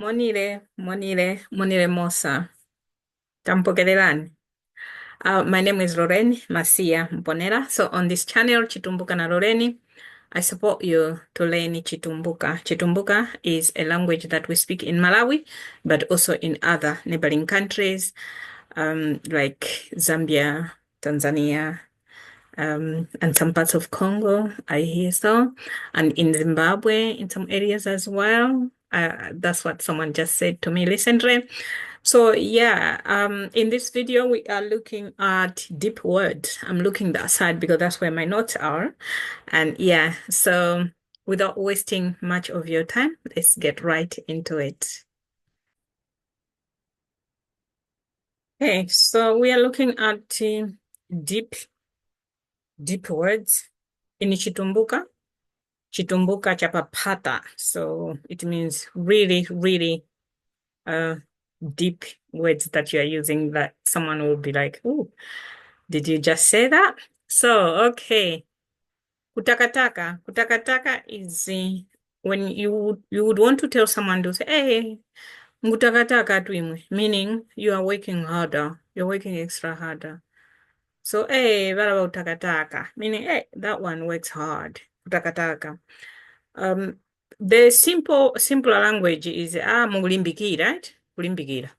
Monire Mosa. Tampokelelani. My name is Lorraine Masia Mponera. So on this channel, Chitumbuka na Lorraine, I support you to learn Chitumbuka. Chitumbuka is a language that we speak in Malawi, but also in other neighboring countries, like Zambia, Tanzania, and some parts of Congo, I hear so, and in Zimbabwe, in some areas as well. That's what someone just said to me recently. So yeah, in this video, we are looking at deep words. I'm looking that side because that's where my notes are. And yeah, so without wasting much of your time, let's get right into it. Okay, so we are looking at deep, deep words in Chitumbuka. Chitumbuka chapapata. So it means really, really uh deep words that you are using that someone will be like, oh, did you just say that? So, okay. Kutakataka. Kutakataka is when you would want to tell someone to say, hey, ngutakataka twimwe, meaning you are working harder. You're working extra harder. So, hey, about utakataka, meaning, hey, that one works hard. Kutakataka. Um, the simpler language is mulimbikira, right? Kulimbikira.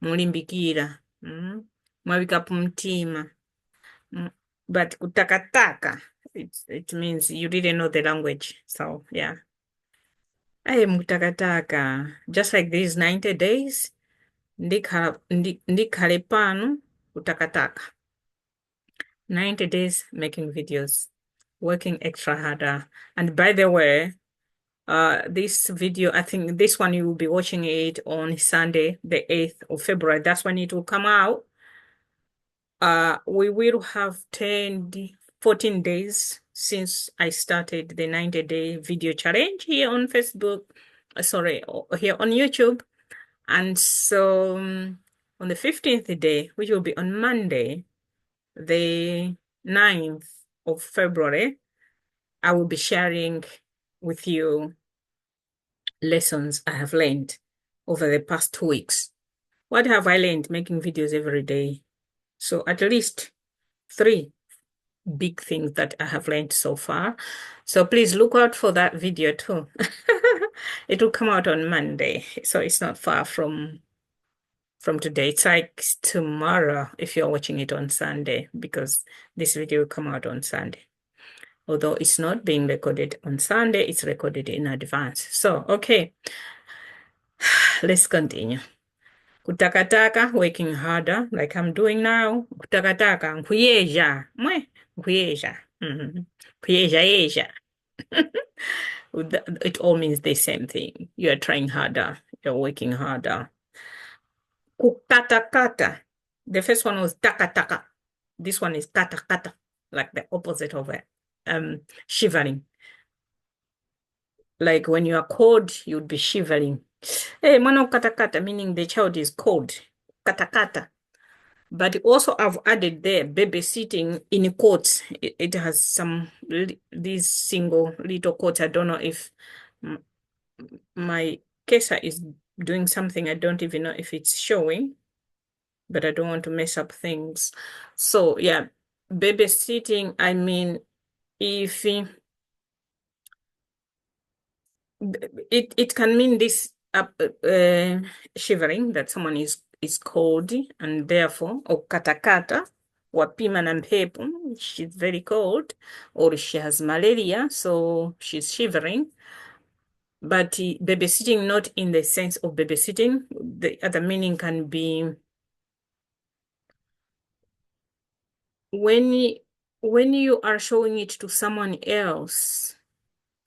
Mulimbikira. Mwabika pumtima. Mm, But kutakataka, it means you didn't know the language. So yeah. Hey, mutakataka. Just like these 90 days, ndikhale pano kutakataka. 90 days making videos, working extra harder. And by the way, this video, I think this one you will be watching it on Sunday, the 8th of February. That's when it will come out. We will have 14 days since I started the 90-day video challenge here on Facebook, sorry, here on YouTube. And so on the 15th day, which will be on Monday, the 9th of February, I will be sharing with you lessons I have learned over the past 2 weeks. What have I learned making videos every day? So at least 3 big things that I have learned so far. So please look out for that video too. It will come out on Monday, so it's not far from today. It's like tomorrow if you're watching it on Sunday, because this video will come out on Sunday. Although it's not being recorded on Sunday, it's recorded in advance. So, okay, let's continue. Kutakataka, working harder, like I'm doing now. Kutakataka, nkuyeja, nkuyeja. Nkuyeja. It all means the same thing. You are trying harder. You're working harder. Kukatakata. The first one was takataka. This one is katakata, like the opposite of it. Shivering. Like when you are cold, you'd be shivering. Hey, mwana katakata, meaning the child is cold. Katakata. But also I've added there babysitting in quotes. It has some these single little quotes. I don't know if my cursor is doing something. I don't even know if it's showing, but I don't want to mess up things. So yeah, babysitting, I mean, if it can mean this shivering, that someone is cold and therefore, or katakata, wapima na mpepo, she's very cold, or she has malaria, so she's shivering. But babysitting, not in the sense of babysitting, the other meaning can be when you are showing it to someone else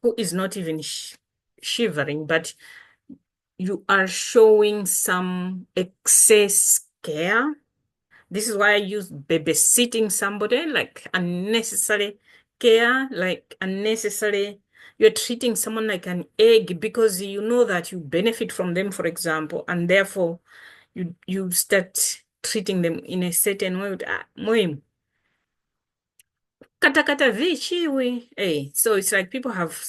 who is not even shivering, but you are showing some excess care. This is why I use babysitting somebody, like unnecessary care, like unnecessary. You're treating someone like an egg because you know that you benefit from them, for example, and therefore you start treating them in a certain way. Muhimu. Kata kata vichiwi. Hey, so it's like people have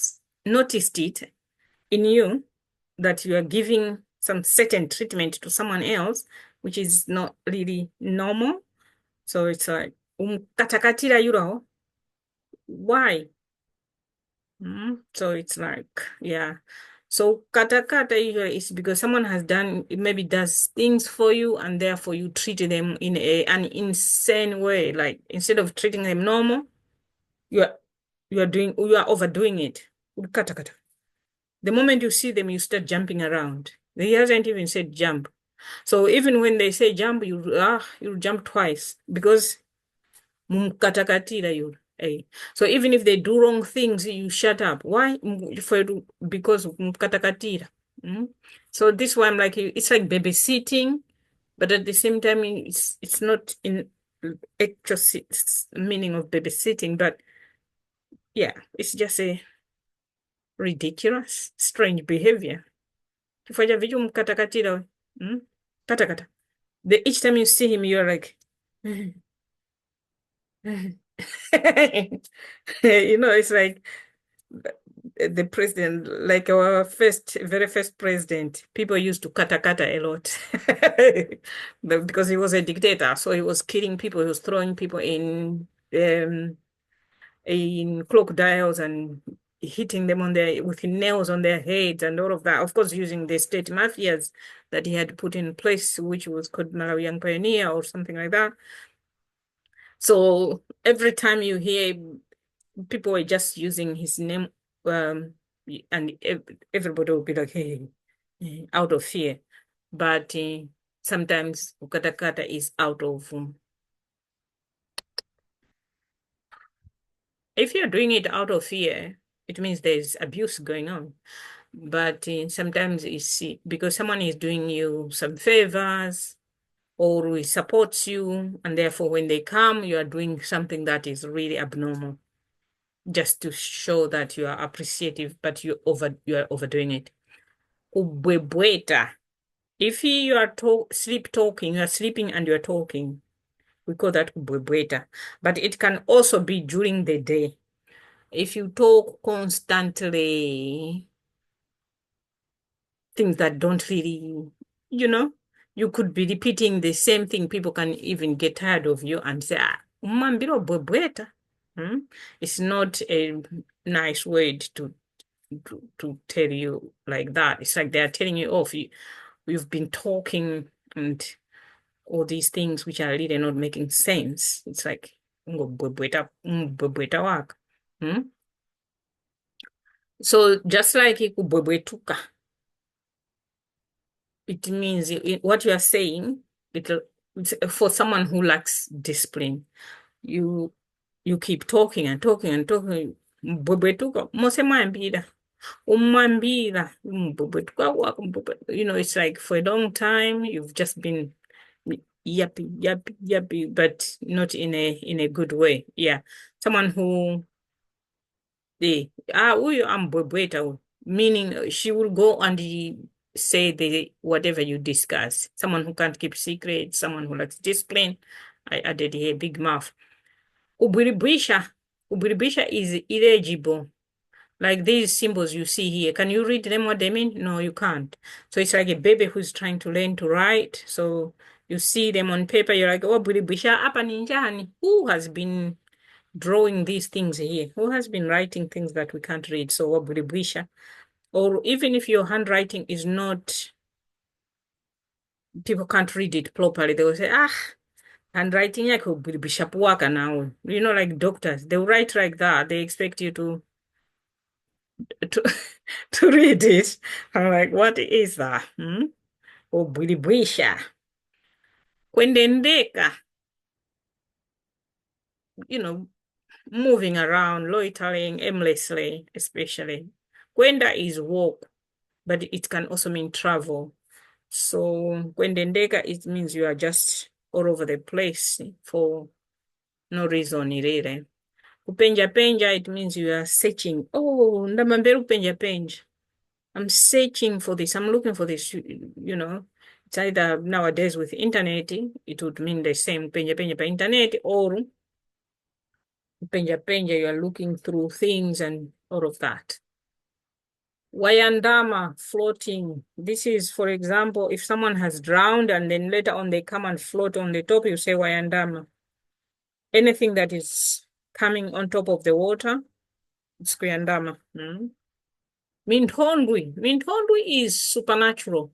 noticed it in you that you are giving some certain treatment to someone else, which is not really normal. So it's like, katakatira yuro. Why? So it's like, yeah. So kata kata usually is because someone has done, maybe does things for you, and therefore you treat them in an insane way. Like instead of treating them normal, you are you are overdoing it. Kata kata. The moment you see them, you start jumping around. He hasn't even said jump. So even when they say jump, you jump twice because mumkatakatira you. Hey. So even if they do wrong things, you shut up. Why? Because mumkatakatira. Mm? So this one, like it's like babysitting, but at the same time, it's not in actual meaning of babysitting, but yeah, it's just a ridiculous, strange behavior. Kifanya vitu mkatakatira. Mm? Katakata. Each time you see him, you're like, it's like the president, like our very first president, people used to kata kata a lot because he was a dictator. So he was killing people, he was throwing people in crocodiles and hitting them with nails on their heads and all of that. Of course, using the state mafias that he had put in place, which was called Malawi Young Pioneer or something like that. So every time you hear people were just using his name, and everybody will be like, hey, out of fear. But sometimes ukatakata is out of, if you're doing it out of fear, it means there's abuse going on. But sometimes it's because someone is doing you some favors or he supports you, and therefore when they come, you are doing something that is really abnormal, just to show that you are appreciative, but you are overdoing it. Ubwebweta. If you are sleep talking, you are sleeping and you are talking. We call that ubwebweta. But it can also be during the day. If you talk constantly, things that don't really, you know, you could be repeating the same thing. People can even get tired of you and say, umambiro ubwebweta. It's not a nice word to tell you like that. It's like they're telling you off. We've been talking and all these things which are really not making sense. It's like ngobwebweta waka. So just like ikubwebwetuka, it means what you are saying, it's for someone who lacks discipline. You you keep talking and talking and talking. Mbwebwetuka, mose mwambira. Umambira, it's like for a long time you've just been yappy, yappy, yappy, but not in a good way. Yeah, someone who huyu ambwebweta, meaning she will go and say the whatever you discuss. Someone who can't keep secrets, someone who lacks discipline. I added here big mouth. Ubiribisha, ubiribisha is illegible. Like these symbols you see here, can you read them what they mean? No, you can't. So it's like a baby who's trying to learn to write. So you see them on paper, you're like, oh, Buribisha, apa ninjani? Who has been drawing these things here? Who has been writing things that we can't read? So what Buribisha? Or even if your handwriting is not, people can't read it properly, they will say, handwriting yako Buribisha puwaka now. Like doctors, they will write like that. They expect you to to read it. I'm like, what is that? Ubwilibwisha. Kwendendeka, you know, moving around, loitering aimlessly, especially. Kwenda is walk, but it can also mean travel. So kwendendeka, it means you are just all over the place for no reason, really. Kupenja penja, it means you are searching. Oh, ndamambera upenja penja. I'm searching for this. I'm looking for this. It's either nowadays with internet, it would mean the same penja penja pa internet, or penja penja, you are looking through things and all of that. Wayandama, floating. This is, for example, if someone has drowned and then later on they come and float on the top, you say wayandama. Anything that is coming on top of the water, it's kuyandama. Mintondwi. Mintondwi is supernatural.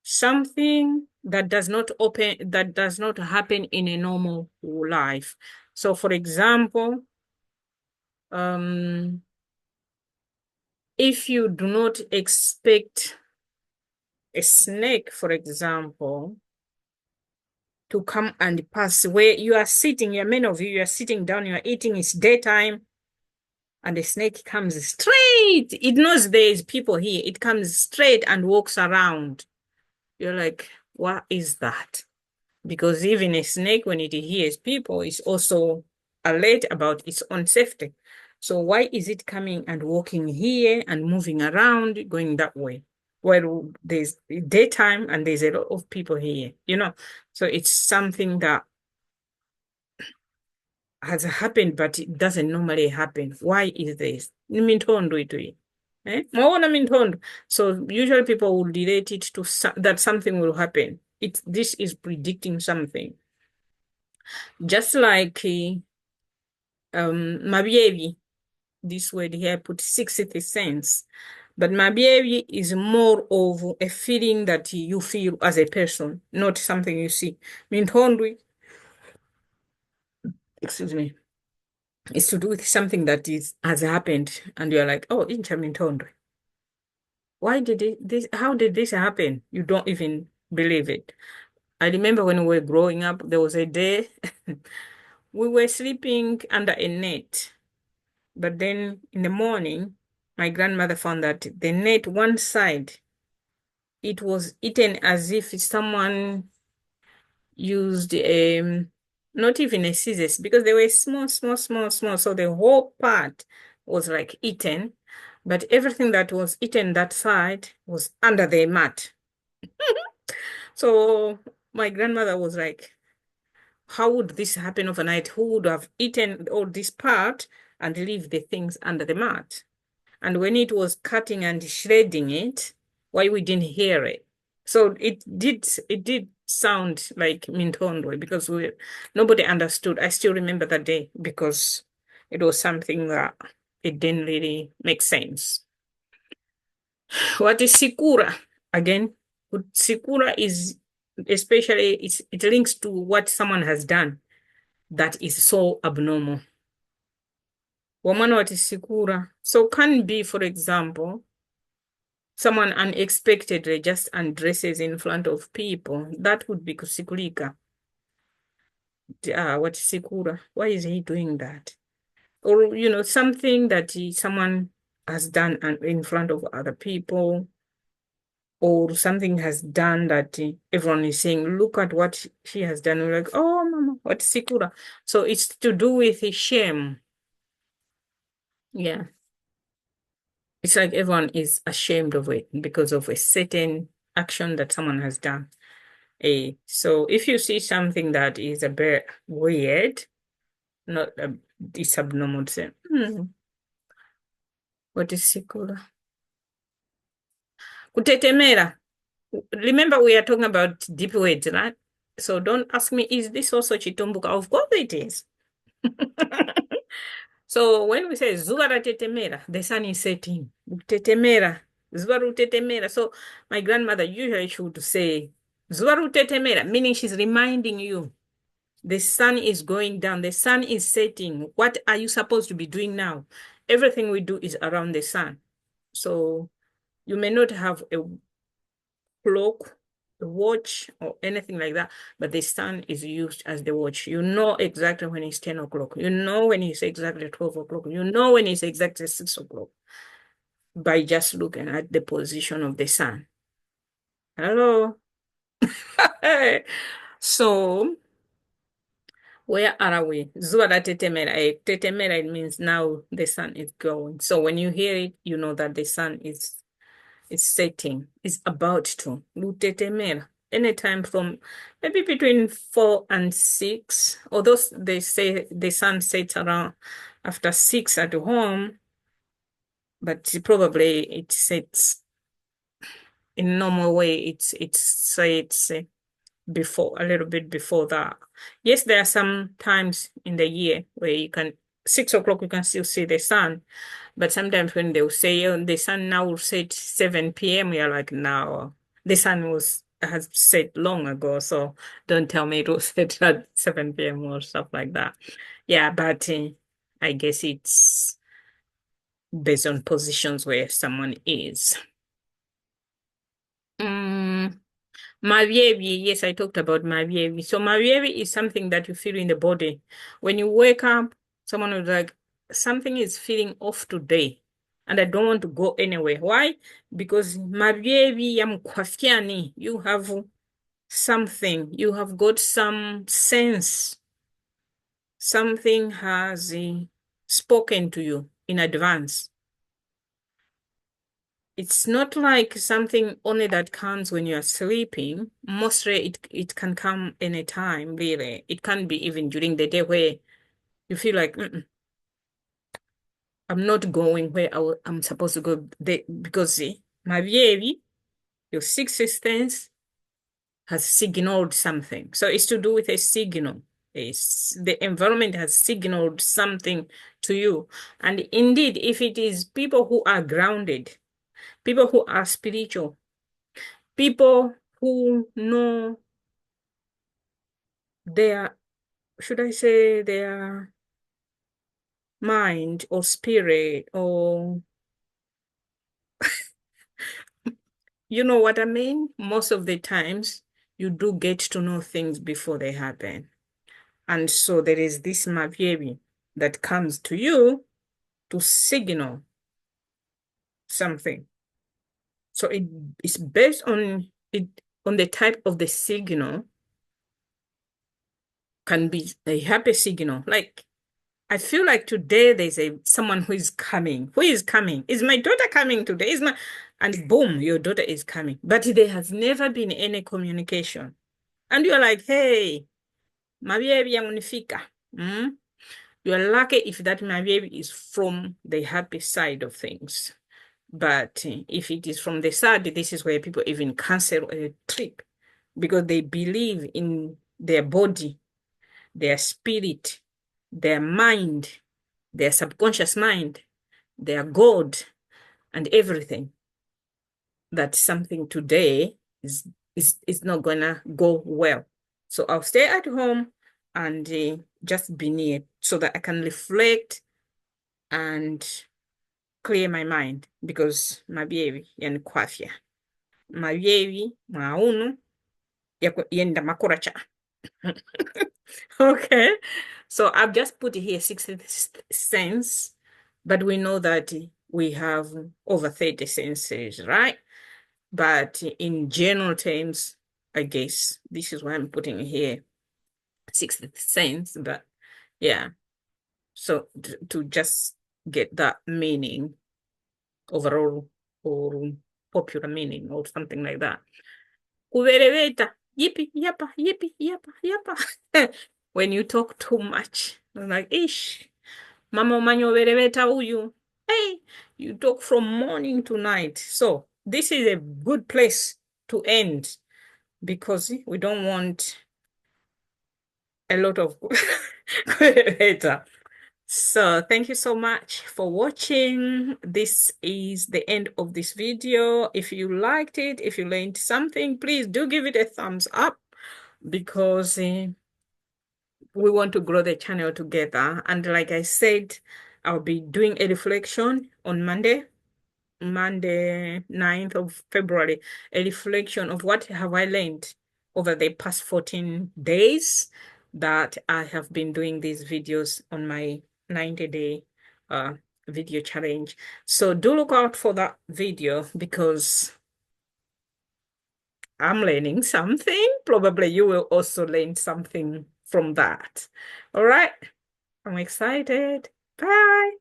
Something that does not happen in a normal life. So for example, um, if you do not expect a snake, for example, to come and pass where you are sitting, many of you are sitting down, you are eating, it's daytime, and the snake comes straight. It knows there's people here. It comes straight and walks around. You're like, what is that? Because even a snake, when it hears people, is also alert about its own safety. So why is it coming and walking here and moving around, going that way? Well, there's daytime and there's a lot of people here, you know. So it's something that has happened, but it doesn't normally happen. Why is this? Mintondo itu. Maona mintondo. So usually people will relate it to that something will happen. This is predicting something. Just like mabievi, this word here put 60 cents. But mabievi is more of a feeling that you feel as a person, not something you see. Mintondwi, excuse me, is to do with something that has happened, and you're like, oh, incha mintondwi. Why did how did this happen? You don't even believe it. I remember when we were growing up, there was a day we were sleeping under a net. But then in the morning, my grandmother found that the net, one side, it was eaten as if someone used not even a scissors, because they were small, small, small, small. So the whole part was like eaten, but everything that was eaten that side was under the mat. So my grandmother was like, how would this happen overnight? Who would have eaten all this part and leave the things under the mat? And when it was cutting and shredding it, why we didn't hear it? So it did sound like Mintondo because nobody understood. I still remember that day because it was something that it didn't really make sense. What is Sikura? Again, Sikura is especially it links to what someone has done that is so abnormal. Woman, what is Sikura? So can be, for example, someone unexpectedly just undresses in front of people. That would be kusikulika. What is Sikura? Why is he doing that? Or, something that someone has done in front of other people, or something has done that everyone is saying, look at what she has done. We're like, oh, mama, what's Sikura? So it's to do with shame. Yeah. It's like everyone is ashamed of it because of a certain action that someone has done. So if you see something that is a bit weird, not it's abnormal, say, what is sikula? Kutetemera. Remember, we are talking about deep words, right? So don't ask me, is this also Chitumbuka? Of course it is. So when we say Zubara tetemera, the sun is setting. Tetemera. Zubaru tetemera. So my grandmother usually she would say Zubaru tetemera, meaning she's reminding you the sun is going down, the sun is setting. What are you supposed to be doing now? Everything we do is around the sun. So you may not have a clock, a watch, or anything like that, but the sun is used as the watch. You know exactly when it's 10 o'clock. You know when it's exactly 12 o'clock. You know when it's exactly 6 o'clock by just looking at the position of the sun. Hello? So, where are we? Zuara tetemera. Tetemera, it means now the sun is going. So when you hear it, you know that the sun is setting, is about to. Lutetemera. Anytime from maybe between 4 and 6. Although they say the sun sets around after 6 at home, but probably it's in normal way. It's before a little bit before that. Yes, there are some times in the year where you can 6 o'clock you can still see the sun, but sometimes when they'll say oh, the sun now will set 7 p.m., you're like, no, the sun has set long ago, so don't tell me it will set at 7 p.m. or stuff like that. Yeah, but I guess it's based on positions where someone is. Mm, Marievi, yes, I talked about Marievi. So Marievi is something that you feel in the body. When you wake up, someone was like, something is feeling off today, and I don't want to go anywhere. Why? Because Marievi ya mkwafiani, you have something, you have got some sense. Something has spoken to you in advance. It's not like something only that comes when you're sleeping. Mostly it can come anytime, really. It can be even during the day where you feel like I'm not going where I'm supposed to go because my baby, your sixth sense has signaled something. So it's to do with a signal. The environment has signaled something to you. And indeed, if it is people who are grounded, people who are spiritual, people who know their, should I say, their mind or spirit, or you know what I mean? Most of the times, you do get to know things before they happen. And so there is this Mavieri that comes to you to signal something. So it's based on it on the type of the signal, can be a happy signal. Like I feel like today there's someone who is coming. Who is coming? Is my daughter coming today? Is my and boom, your daughter is coming. But there has never been any communication. And you're like, hey, my baby unifika. Mm? You're lucky if that my baby is from the happy side of things. But if it is from the sad, this is where people even cancel a trip because they believe in their body, their spirit, their mind, their subconscious mind, their God, and everything. That something today is not gonna go well. So I'll stay at home and just be near so that I can reflect and clear my mind because mabibi yani kwafya mabibi mauno yenda makoracha. Okay, so I've just put here 60 cents, but we know that we have over 30 senses, right? But in general terms, I guess this is why I'm putting here 60 cents. But yeah, so to just get that meaning overall or popular meaning or something like that. Kuvereveta, yippee, yappa, yippee, yappa, yappa. When you talk too much, I'm like, ish, mama manyo vereveta uyu. Hey, you talk from morning to night. So this is a good place to end because we don't want a lot of later. So thank you so much for watching. This is the end of this video. If you liked it, if you learned something, please do give it a thumbs up because we want to grow the channel together. And like I said, I'll be doing a reflection on Monday, 9th of February, a reflection of what have I learned over the past 14 days that I have been doing these videos on my 90-day video challenge. So do look out for that video because I'm learning something. Probably you will also learn something from that. All right. I'm excited. Bye.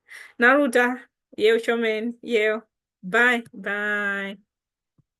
Naruta. Yo, Shomen. Yo. Bye. Bye.